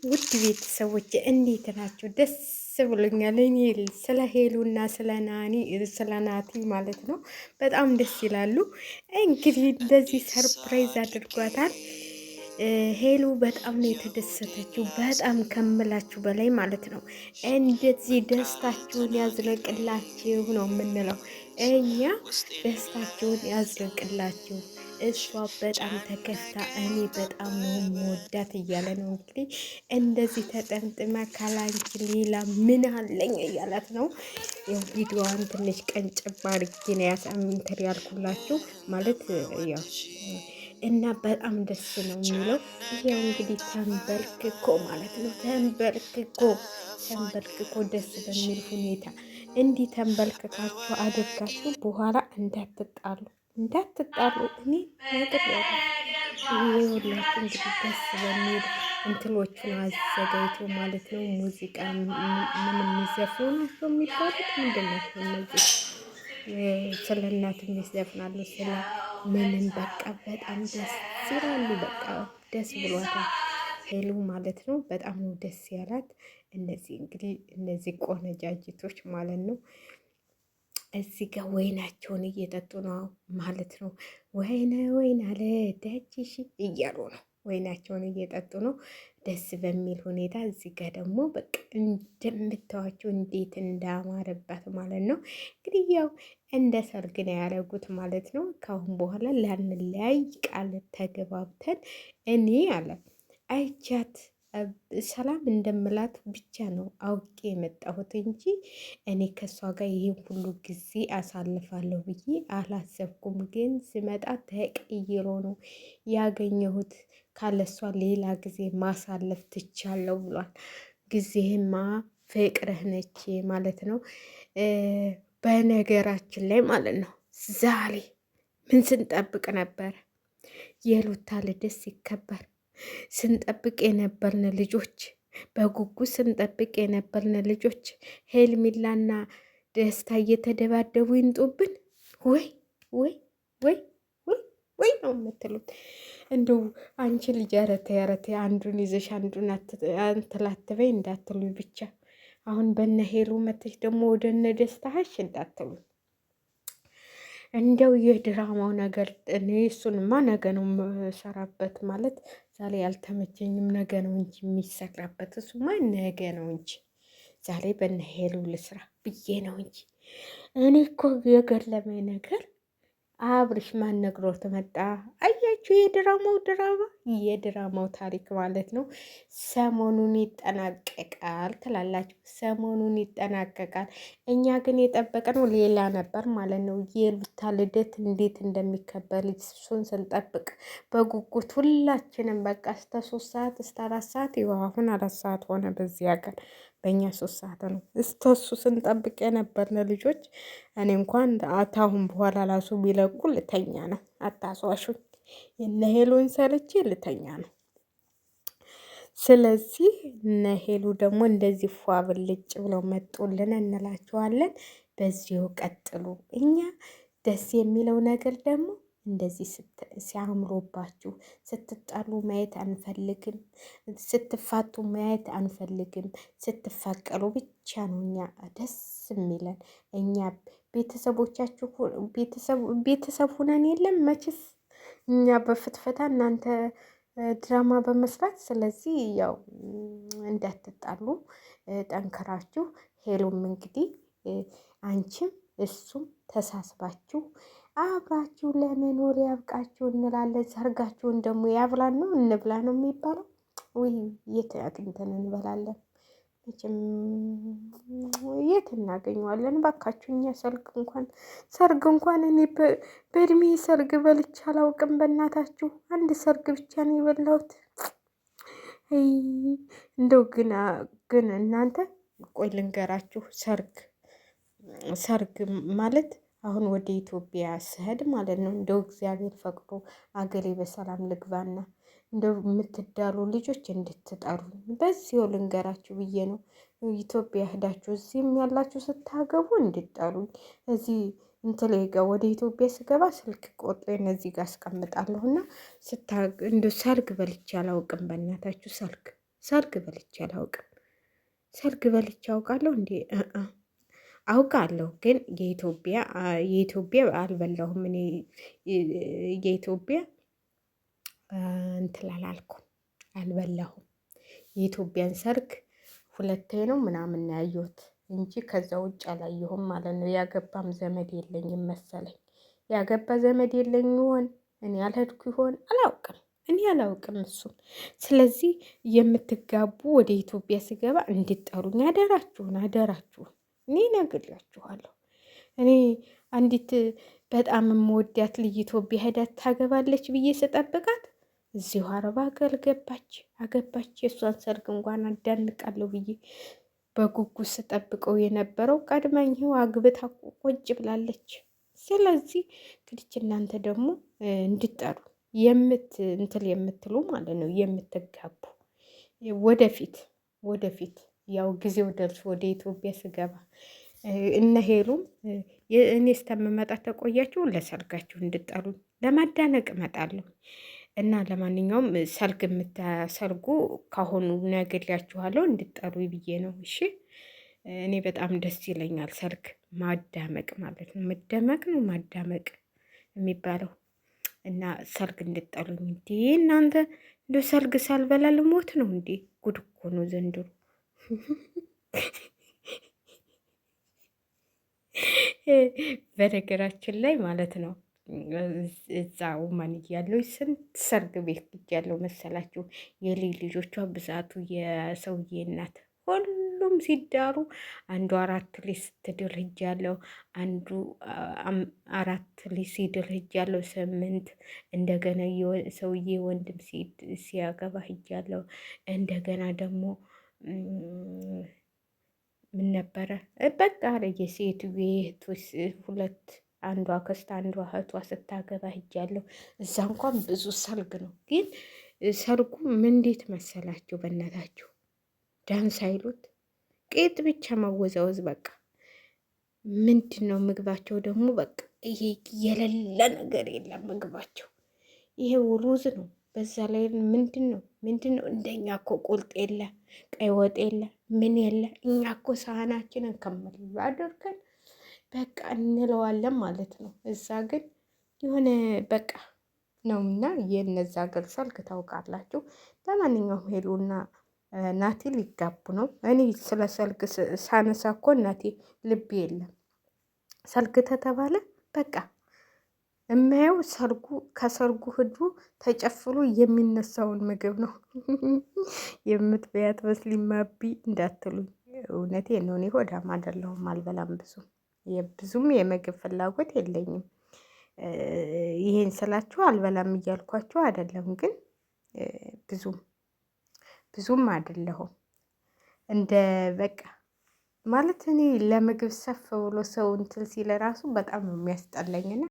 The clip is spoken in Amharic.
ውድ ቤተሰቦች እንዴት ናቸው? ደስ ብሎኛል። እኔ ስለ ሄሉና ስለ ናቲ ማለት ነው በጣም ደስ ይላሉ። እንግዲህ እንደዚህ ሰርፕራይዝ አድርጓታል። ሄሉ በጣም ነው የተደሰተችው፣ በጣም ከምላችሁ በላይ ማለት ነው። እንደዚህ ደስታችሁን ያዝለቅላችሁ ነው የምንለው እኛ። ደስታችሁን ያዝለቅላችሁ። እሷ በጣም ተከፍታ እኔ በጣም ነው መወዳት እያለ ነው እንግዲህ እንደዚህ ተጠምጥማ ካላንቺ ሌላ ምን አለኝ እያላት ነው። ያው ቪዲዮዋን ትንሽ ቀንጨብ አድርጌ ነው ያሳምንተር ያልኩላችሁ ማለት ያው እና በጣም ደስ ነው የሚለው። ይሄው እንግዲህ ተንበርክኮ ማለት ነው ተንበርክኮ ደስ በሚል ሁኔታ እንዲህ ተንበርክካችሁ አድርጋችሁ በኋላ እንዳትጣሉ እኔ ነገር ያለ ይሄ ሁላችሁ እንግዲህ ደስ በሚል እንትሎቹን አዘጋጅቶ ማለት ነው። ሙዚቃ ምን የሚዘፍኑ ናቸው የሚባሉት ምንድን ናቸው እነዚህ? ስለ እናት ይዘፍናሉ፣ ስለ ምንም በቃ በጣም ደስ ይላሉ። በቃ ደስ ብሏታል ሄሉ ማለት ነው። በጣም ነው ደስ ያላት። እነዚህ እንግዲህ እነዚህ ቆነጃጅቶች ማለት ነው እዚህ ጋር ወይናቸውን እየጠጡ ነው ማለት ነው። ወይን አለ ደጅሽ እያሉ ነው። ወይናቸውን እየጠጡ ነው ደስ በሚል ሁኔታ። እዚህ ጋር ደግሞ በቃ እንደምታዋቸው እንዴት እንዳማረባት ማለት ነው። እንግዲህ ያው እንደ ሰርግ ነው ያደረጉት ማለት ነው። ካሁን በኋላ ላንለያይ ቃል ተገባብተን እኔ አለ አይቻት ሰላም እንደምላት ብቻ ነው አውቄ የመጣሁት እንጂ እኔ ከእሷ ጋር ይህን ሁሉ ጊዜ አሳልፋለሁ ብዬ አላሰብኩም። ግን ስመጣ ተቀይሮ ነው ያገኘሁት። ካለሷ ሌላ ጊዜ ማሳለፍ ትቻለሁ ብሏል። ጊዜህማ ፍቅርህ ነች ማለት ነው። በነገራችን ላይ ማለት ነው ዛሬ ምን ስንጠብቅ ነበር? የሩታ ልደት ሲከበር ስንጠብቅ የነበርን ልጆች፣ በጉጉት ስንጠብቅ የነበርን ልጆች ሄርሜላና ደስታ እየተደባደቡ ይንጡብን። ወይ ወይ ወይ ወይ ነው የምትሉት። እንደው አንቺ ልጅ አረተ አንዱን ይዘሽ አንዱን አትላትበይ እንዳትሉኝ ብቻ። አሁን በነ ሄሉ መተሽ ደግሞ ወደ እነ ደስታሽ እንዳትሉ። እንደው የድራማው ነገር እኔ እሱንማ ነገ ነው የምሰራበት ማለት ዛሬ ያልተመቸኝም ነገ ነው እንጂ የሚሰራበት እሱማ ነገ ነው እንጂ ዛሬ በነ ሄሉ ልስራ ብዬ ነው እንጂ። እኔ እኮ የገረመኝ ነገር አብርሽ ማን ነግሮት መጣ? አያችሁ የድራማው ታሪክ ማለት ነው። ሰሞኑን ይጠናቀቃል ትላላችሁ፣ ሰሞኑን ይጠናቀቃል። እኛ ግን የጠበቅነው ሌላ ነበር ማለት ነው። የሩታ ልደት እንዴት እንደሚከበር እሱን ስንጠብቅ በጉጉት ሁላችንም በቃ እስከ 3 ሰዓት እስከ 4 ሰዓት ይኸው አሁን 4 ሰዓት ሆነ በዚህ ሀገር። በእኛ 3 ሰዓት ነው። እስከ እሱ ስንጠብቅ የነበርን ልጆች እኔ እንኳን አታሁን በኋላ ራሱ ቢለቁ ልተኛ ነው። አታስዋሹኝ። የነ ሄሉን ሰርቼ ልተኛ ነው። ስለዚህ እነ ሄሉ ደግሞ እንደዚህ ፏ ብልጭ ብለው መጡልን እንላቸዋለን። በዚሁ ቀጥሉ። እኛ ደስ የሚለው ነገር ደግሞ እንደዚህ ሲያምሮባችሁ ስትጣሉ ማየት አንፈልግም። ስትፋቱ ማየት አንፈልግም። ስትፋቀሩ ብቻ ነው እኛ ደስ የሚለን። እኛ ቤተሰቦቻችሁ ቤተሰብ ሁነን የለም መችስ እኛ በፍትፈታ እናንተ ድራማ በመስራት። ስለዚህ ያው እንዳትጣሉ ጠንከራችሁ። ሄሉም እንግዲህ አንቺም እሱም ተሳስባችሁ አብራችሁ ለመኖር ያብቃችሁ እንላለን። ሰርጋችሁን ደግሞ ያብላን ነው እንብላ ነው የሚባለው። ውይ የት አግኝተን እንበላለን? የት እናገኘዋለን? ባካችሁ እኛ ሰርግ እንኳን እኔ በእድሜ ሰርግ በልቼ አላውቅም። በእናታችሁ አንድ ሰርግ ብቻ ነው የበላሁት። እንደው ግን እናንተ ቆይ ልንገራችሁ። ሰርግ ማለት አሁን ወደ ኢትዮጵያ ስሄድ ማለት ነው እንደው እግዚአብሔር ፈቅዶ አገሬ በሰላም ልግባና እንደው የምትዳሩ ልጆች እንድትጠሩ በዚሁ ልንገራችሁ ብዬ ነው። ኢትዮጵያ ሄዳችሁ እዚህም ያላችሁ ስታገቡ እንድጠሩኝ። እዚህ እንትሌ ጋር ወደ ኢትዮጵያ ስገባ ስልክ ቆጥሬ እነዚህ ጋር አስቀምጣለሁና እንደ ሰርግ በልቼ አላውቅም። በእናታችሁ ሰርግ በልቼ አላውቅም። ሰርግ በልቼ አውቃለሁ እንዴ? አውቃለሁ ግን የኢትዮጵያ አልበላሁም። እኔ የኢትዮጵያ እንትን አላልኩም፣ አልበላሁም። የኢትዮጵያን ሰርግ ሁለቴ ነው ምናምን ያየሁት እንጂ ከዛ ውጭ አላየሁም ማለት ነው። ያገባም ዘመድ የለኝም መሰለኝ። ያገባ ዘመድ የለኝ ይሆን? እኔ ያልሄድኩ ይሆን? አላውቅም። እኔ አላውቅም እሱን። ስለዚህ የምትጋቡ ወደ ኢትዮጵያ ስገባ እንድጠሩኝ አደራችሁን፣ አደራችሁን። እኔ ነግሬያችኋለሁ። እኔ አንዲት በጣም የምወዳት ልጅ ኢትዮጵያ ሄዳ ታገባለች ብዬ ስጠብቃት እዚሁ አረብ ሀገር አገባች። የእሷን ሰርግ እንኳን አዳንቃለሁ ብዬ በጉጉት ስጠብቀው የነበረው ቀድመኝ ይኸው አግብታ ቁጭ ብላለች። ስለዚህ እንግዲህ እናንተ ደግሞ እንድጠሩ እንትል የምትሉ ማለት ነው የምትጋቡ ወደፊት ያው ጊዜው ደርሶ ወደ ኢትዮጵያ ስገባ እነ ሄሉም እኔ እስከምመጣ ተቆያችሁ ለሰርጋችሁ እንድጠሩኝ ለማዳነቅ እመጣለሁ። እና ለማንኛውም ሰርግ የምታሰርጉ ካሁኑ ነግሬያችኋለሁ እንድጠሩኝ ብዬ ነው። እሺ እኔ በጣም ደስ ይለኛል ሰርግ ማዳመቅ ማለት ነው። መደመቅ ነው ማዳመቅ የሚባለው። እና ሰርግ እንድጠሩኝ እንዴ እናንተ እንደ ሰርግ ሳልበላ ልሞት ነው እንዴ? ጉድ እኮ ነው ዘንድሮ። በነገራችን ላይ ማለት ነው እዛ ውማን እያለሁ ስንት ሰርግ ቤት ያለው መሰላችሁ? የልጅ ልጆቿ ብዛቱ የሰውዬ እናት ሁሉም ሲዳሩ አንዱ 4 ልጅ ስትድር ሄጃለሁ። አንዱ 4 ልጅ ሲድር ሄጃለሁ። 8 እንደገና ሰውዬ ወንድም ሲያገባ ሄጃለሁ። እንደገና ደግሞ ምን ነበረ በቃ የሴቱ የእህቶች 2 አንዷ አክስት አንዷ እህቷ ስታገባ ሄጃለሁ። እዛ እንኳን ብዙ ሰርግ ነው። ግን ሰርጉ ምን እንዴት መሰላችሁ? በእናታችሁ ዳንስ አይሉት ቄጥ ብቻ ማወዛወዝ በቃ ምንድን ነው ምግባቸው ደግሞ በቃ ይሄ የሌለ ነገር የለም ምግባቸው። ይሄ ሩዝ ነው። በዛ ላይ ምንድን ነው እንደኛ እኮ ቁልጥ የለ ቀይ ወጥ የለ ምን የለ። እኛ እኮ ሳህናችንን ከመል አድርገን በቃ እንለዋለን ማለት ነው። እዛ ግን የሆነ በቃ ነውና የነዛ ሀገር ሰርግ ታውቃላችሁ። ለማንኛውም ሄሉና ናቲ ሊጋቡ ነው። እኔ ስለ ሰርግ ሳነሳ እኮ እናቴ ልብ የለም። ሰርግ ተተባለ በቃ እማየው ከሰርጉ ህዱ ተጨፍሎ የሚነሳውን ምግብ ነው። የምትበያት መስሊማቢ እንዳትሉኝ፣ እውነቴ ነው። እኔ ሆዳም አይደለሁም፣ አልበላም። ብዙም የምግብ ፍላጎት የለኝም። ይሄን ስላችሁ አልበላም እያልኳችሁ አይደለም፣ ግን ብዙም አይደለሁም። እንደ በቃ ማለት እኔ ለምግብ ሰፍ ብሎ ሰው እንትን ሲለ ራሱ በጣም ነው የሚያስጠላኝና